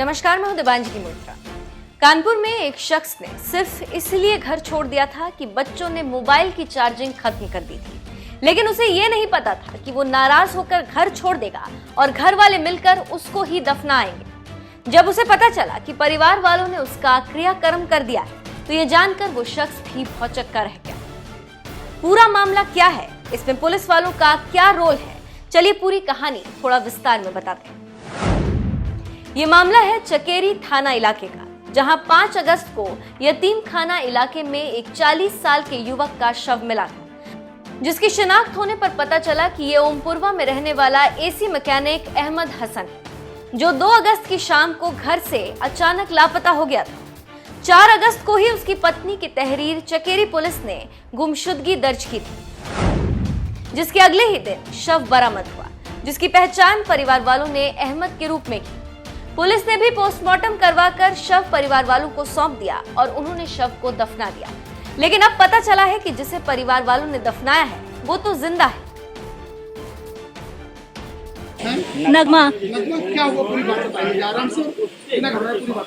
नमस्कार, मैं हूं दिबांजलि मोइत्रा। कानपुर में एक शख्स ने सिर्फ इसलिए घर छोड़ दिया था कि बच्चों ने मोबाइल की चार्जिंग खत्म कर दी थी, लेकिन उसे ये नहीं पता था कि वो नाराज होकर घर छोड़ देगा और घर वाले मिलकर उसको ही दफनाएंगे। जब उसे पता चला कि परिवार वालों ने उसका क्रियाकर्म कर दिया है, तो ये जानकर वो शख्स भी भौचक्का रह गया। पूरा मामला क्या है, इसमें पुलिस वालों का क्या रोल है, चलिए पूरी कहानी थोड़ा विस्तार में बताते हैं। ये मामला है चकेरी थाना इलाके का, जहां 5 अगस्त को यतीम खाना इलाके में एक 40 साल के युवक का शव मिला था, जिसकी शिनाख्त होने पर पता चला कि ये ओमपुरवा में रहने वाला एसी मैकेनिक अहमद हसन है, जो 2 अगस्त की शाम को घर से अचानक लापता हो गया था। 4 अगस्त को ही उसकी पत्नी की तहरीर चकेरी पुलिस ने गुमशुदगी दर्ज की थी, जिसके अगले ही दिन शव बरामद हुआ, जिसकी पहचान परिवार वालों ने अहमद के रूप में की। पुलिस ने भी पोस्टमार्टम करवाकर शव परिवार वालों को सौंप दिया और उन्होंने शव को दफना दिया। लेकिन अब पता चला है कि जिसे परिवार वालों ने दफनाया है वो तो जिंदा है। नगमा, क्या हुआ, पूरी बात बताइए आराम से, बिना घबराए पूरी बात।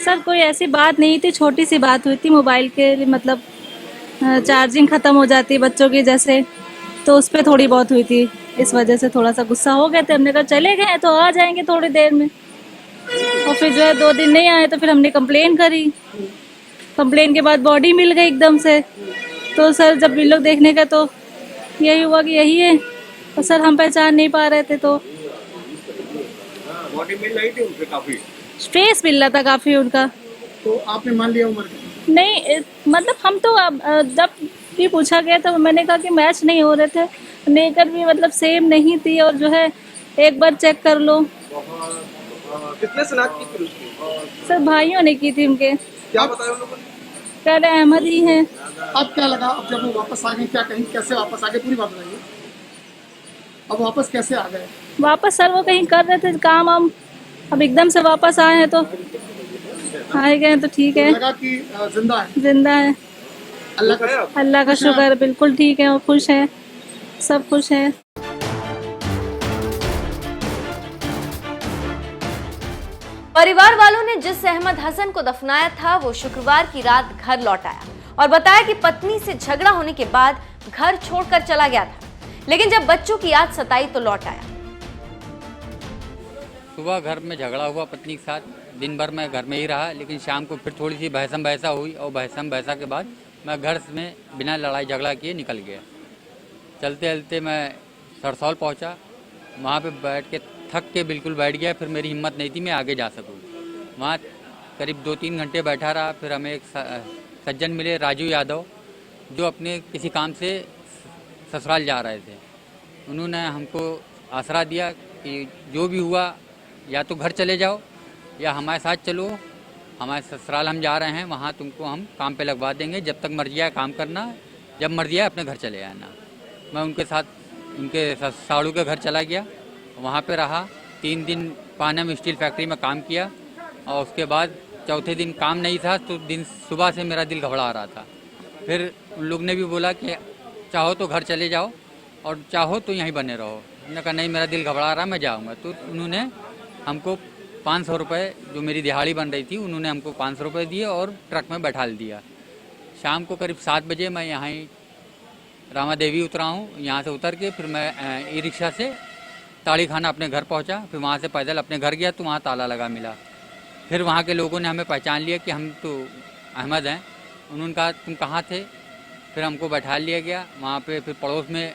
सर कोई ऐसी बात नहीं थी, छोटी सी बात हुई थी। मोबाइल के मतलब चार्जिंग ख़त्म हो जाती है बच्चों की जैसे, तो उस पर थोड़ी बहुत हुई थी। इस वजह से थोड़ा सा गुस्सा हो गए थे। हमने कहा चले गए तो आ जाएंगे थोड़ी देर में, और फिर जो है 2 दिन नहीं आए तो फिर हमने कंप्लेन करी। कंप्लेन के बाद बॉडी मिल गई एकदम से। तो सर जब भी लोग देखने का तो यही हुआ कि यही है, और सर हम पहचान नहीं पा रहे थे। तो बॉडी मिल रही थी उनसे, काफी स्पेस मिल रहा था काफ़ी उनका। तो आपने मान लिया उम्र का? नहीं मतलब हम तो जब भी पूछा गया तो मैंने कहा कि मैच नहीं हो रहे थे, नेकर भी मतलब सेम नहीं थी, और जो है एक बार चेक कर लो। कितने शनाख्त की थी उसकी? सर भाइयों ने की थी उनके। क्या बताया उन लोगों ने? कह रहे अहमद ही हैं। अब क्या लगा, अब जब वो वापस आ गए, क्या कहीं कैसे वापस आ गए, पूरी बात बताइए। अब वापस कैसे आ गए? वापस सर वो कहीं कर रहे थे काम हम, अब एकदम से वापस आए हैं तो आए गए तो ठीक है। लगा कि जिंदा है। जिंदा है, अल्लाह का शुक्र, बिल्कुल ठीक है और खुश है, सब खुश है। परिवार वालों ने जिस अहमद हसन को दफनाया था वो शुक्रवार की रात घर लौट आया और बताया कि पत्नी से झगड़ा होने के बाद घर छोड़कर चला गया था, लेकिन जब बच्चों की याद सताई तो लौट आया। सुबह घर में झगड़ा हुआ पत्नी के साथ, दिन भर मैं घर में ही रहा, लेकिन शाम को फिर थोड़ी सी बहसम बहसा हुई, और बहसम बहसा के बाद मैं घर में बिना लड़ाई झगड़ा किए निकल गया। चलते चलते मैं सरसौल पहुंचा, वहाँ पे बैठ के थक के बिल्कुल बैठ गया। फिर मेरी हिम्मत नहीं थी मैं आगे जा सकूँ। वहाँ करीब 2-3 घंटे बैठा रहा। फिर हमें एक सज्जन मिले, राजू यादव, जो अपने किसी काम से ससुराल जा रहे थे। उन्होंने हमको आसरा दिया कि जो भी हुआ या तो घर चले जाओ या हमारे साथ चलो, हमारे ससुराल हम जा रहे हैं, वहाँ तुमको हम काम पे लगवा देंगे, जब तक मर्जी आए काम करना, जब मर्जी आए अपने घर चले आना। मैं उनके साथ उनके साड़ू के घर चला गया, वहाँ पे रहा 3 दिन। पानम स्टील फैक्ट्री में काम किया, और उसके बाद चौथे दिन काम नहीं था तो दिन सुबह से मेरा दिल घबरा रहा था। फिर उन लोग ने भी बोला कि चाहो तो घर चले जाओ और चाहो तो यहीं बने रहो। मैंने कहा नहीं, मेरा दिल घबरा रहा, मैं जाऊँगा। तो उन्होंने हमको 500 रुपये, जो मेरी दिहाड़ी बन रही थी, उन्होंने हमको 500 रुपये दिए और ट्रक में बैठा दिया। शाम को करीब 7 बजे मैं यहाँ ही रामा देवी उतरा हूँ। यहाँ से उतर के फिर मैं ई रिक्शा से ताड़ी खाना अपने घर पहुँचा। फिर वहाँ से पैदल अपने घर गया तो वहाँ ताला लगा मिला। फिर वहाँ के लोगों ने हमें पहचान लिया कि हम तो अहमद हैं। उन्होंने कहा तुम कहाँ थे? फिर हमको बैठा लिया गया वहाँ पे। फिर पड़ोस में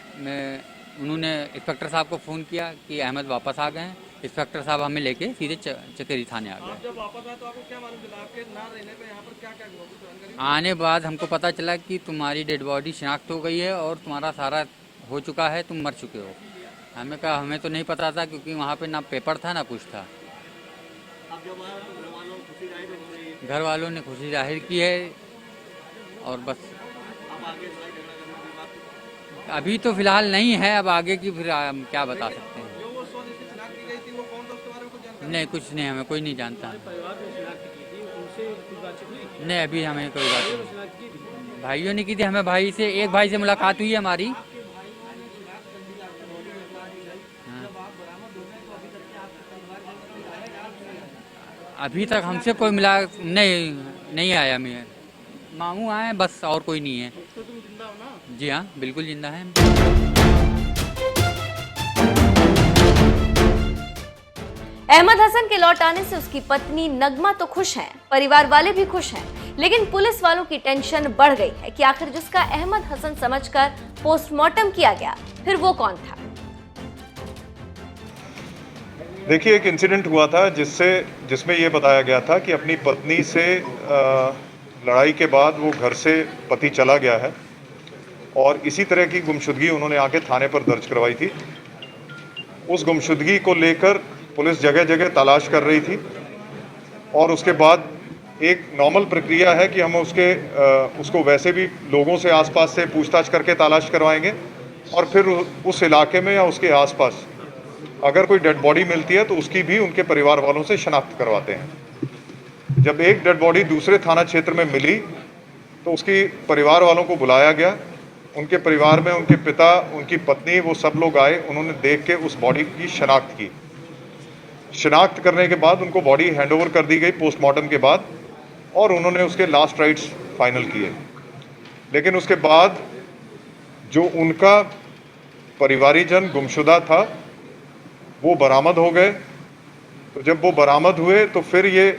उन्होंने इंस्पेक्टर साहब को फ़ोन किया कि अहमद वापस आ गए हैं। इंस्पेक्टर साहब हमें लेके सीधे चकेरी थाने आ गए। जब वापस आए तो आपको क्या मालूम चला आपके ना रहने पे यहाँ पर क्या-क्या हुआ? आने बाद हमको पता चला कि तुम्हारी डेड बॉडी शिनाख्त हो गई है और तुम्हारा सारा हो चुका है, तुम मर चुके हो। हमें कहा हमें तो नहीं पता था, क्योंकि वहाँ पे ना पेपर था ना कुछ था। घर वालों ने खुशी जाहिर की है, और बस अभी तो फिलहाल नहीं है, अब आगे की फिर हम क्या बता सकते हैं। नहीं, कुछ नहीं, हमें कोई नहीं जानता। नहीं, अभी हमें कोई बात नहीं। भाइयों ने की थी, हमें भाई से, एक भाई से मुलाकात हुई है हमारी। अभी तक हमसे कोई मिला नहीं आया। मैं मामू आए बस, और कोई नहीं है। तो तुम जिंदा हो ना? जी हाँ, बिल्कुल जिंदा है। अहमद हसन के लौट आने से उसकी पत्नी नगमा तो खुश हैं, परिवार वाले भी खुश हैं, लेकिन पुलिस वालों की टेंशन बढ़ गई है कि आखिर जिसका अहमद हसन समझकर पोस्टमार्टम किया गया, फिर वो कौन था। देखिए, एक इंसिडेंट हुआ था जिसमें ये बताया गया था कि अपनी पत्नी से लड़ाई के बाद वो घर से पति चला गया है और इसी तरह की गुमशुदगी उन्होंने आके थाने पर दर्ज करवाई थी। उस गुमशुदगी को लेकर पुलिस जगह जगह तलाश कर रही थी और उसके बाद एक नॉर्मल प्रक्रिया है कि हम उसको वैसे भी लोगों से आसपास से पूछताछ करके तलाश करवाएंगे और फिर उस इलाके में या उसके आसपास अगर कोई डेड बॉडी मिलती है तो उसकी भी उनके परिवार वालों से शनाख्त करवाते हैं। जब एक डेड बॉडी दूसरे थाना क्षेत्र में मिली तो उसकी परिवार वालों को बुलाया गया। उनके परिवार में उनके पिता, उनकी पत्नी, वो सब लोग आए। उन्होंने देख के उस बॉडी की शनाख्त की। शनाख्त करने के बाद उनको बॉडी हैंडओवर कर दी गई पोस्टमार्टम के बाद और उन्होंने उसके लास्ट राइट्स फाइनल किए। लेकिन उसके बाद जो उनका परिवारीजन गुमशुदा था वो बरामद हो गए। तो जब वो बरामद हुए तो फिर ये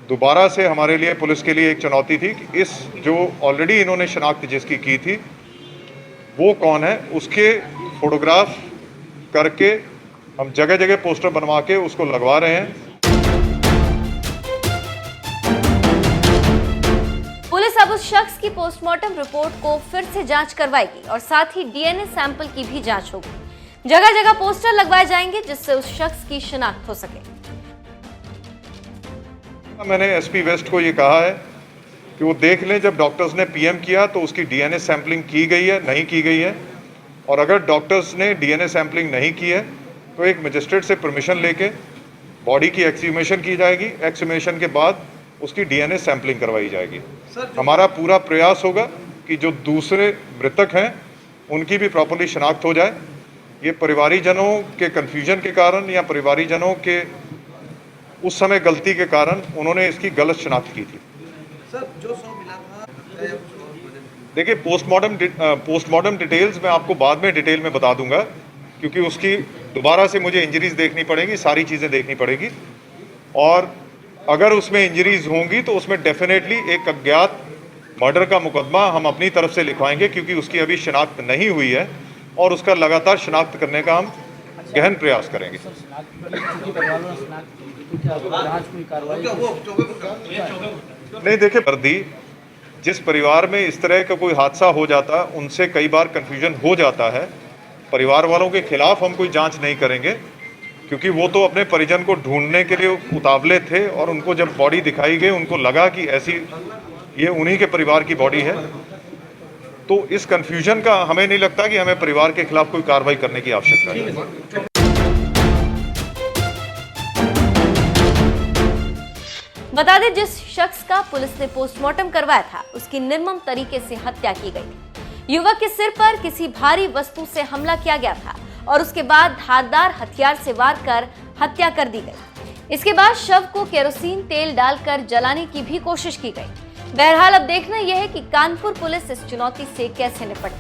दोबारा से हमारे लिए, पुलिस के लिए एक चुनौती थी कि इस जो ऑलरेडी इन्होंने शनाख्त जिसकी की थी वो कौन है, उसके फोटोग्राफ करके हम जगह जगह पोस्टर बनवा के उसको लगवा रहे हैं। पुलिस अब उस शख्स की पोस्टमार्टम रिपोर्ट को फिर से जांच करवाएगी और साथ ही डीएनए सैंपल की भी जांच होगी। जगह जगह पोस्टर लगवाए जाएंगे जिससे उस शख्स की शिनाख्त हो सके। मैंने एसपी वेस्ट को ये कहा है कि वो देख लें, जब डॉक्टर्स ने पीएम किया तो उसकी डीएनए सैंपलिंग की गई है, नहीं की गई है, और अगर डॉक्टर्स ने डीएनए सैंपलिंग नहीं की है तो एक मजिस्ट्रेट से परमिशन लेके बॉडी की एक्सह्यूमेशन की जाएगी। एक्सह्यूमेशन के बाद उसकी डीएनए सैंपलिंग करवाई जाएगी। हमारा पूरा प्रयास होगा कि जो दूसरे मृतक हैं उनकी भी प्रॉपर्ली शनाख्त हो जाए। ये परिवारीजनों के कन्फ्यूजन के कारण या परिवारीजनों के उस समय गलती के कारण उन्होंने इसकी गलत शनाख्त की थी। सर, जो शव मिला था, देखिए, पोस्टमार्टम डिटेल्स मैं आपको बाद में डिटेल में बता दूंगा, क्योंकि उसकी दोबारा से मुझे इंजरीज देखनी पड़ेगी, सारी चीज़ें देखनी पड़ेगी, और अगर उसमें इंजरीज होंगी तो उसमें डेफिनेटली एक अज्ञात मर्डर का मुकदमा हम अपनी तरफ से लिखवाएंगे, क्योंकि उसकी अभी शनाख्त नहीं हुई है और उसका लगातार शनाख्त करने का हम गहन प्रयास करेंगे। नहीं, देखिए, वर्दी जिस परिवार में इस तरह का कोई हादसा हो जाता उनसे कई बार कन्फ्यूजन हो जाता है। परिवार वालों के खिलाफ हम कोई जांच नहीं करेंगे, क्योंकि वो तो अपने परिजन को ढूंढने के लिए उतावले थे और उनको जब बॉडी दिखाई गई उनको लगा कि ऐसी ये उन्हीं के परिवार की बॉडी है। तो इस कन्फ्यूजन का हमें नहीं लगता कि हमें परिवार के खिलाफ कोई कार्रवाई करने की आवश्यकता है। बता दें, जिस शख्स का पुलिस ने पोस्टमार्टम करवाया था उसकी निर्मम तरीके से हत्या की गई। युवक के सिर पर किसी भारी वस्तु से हमला किया गया था और उसके बाद धारदार हथियार से वार कर हत्या कर दी गई। इसके बाद शव को केरोसिन तेल डालकर जलाने की भी कोशिश की गई। बहरहाल अब देखना यह है कि कानपुर पुलिस इस चुनौती से कैसे निपटती है।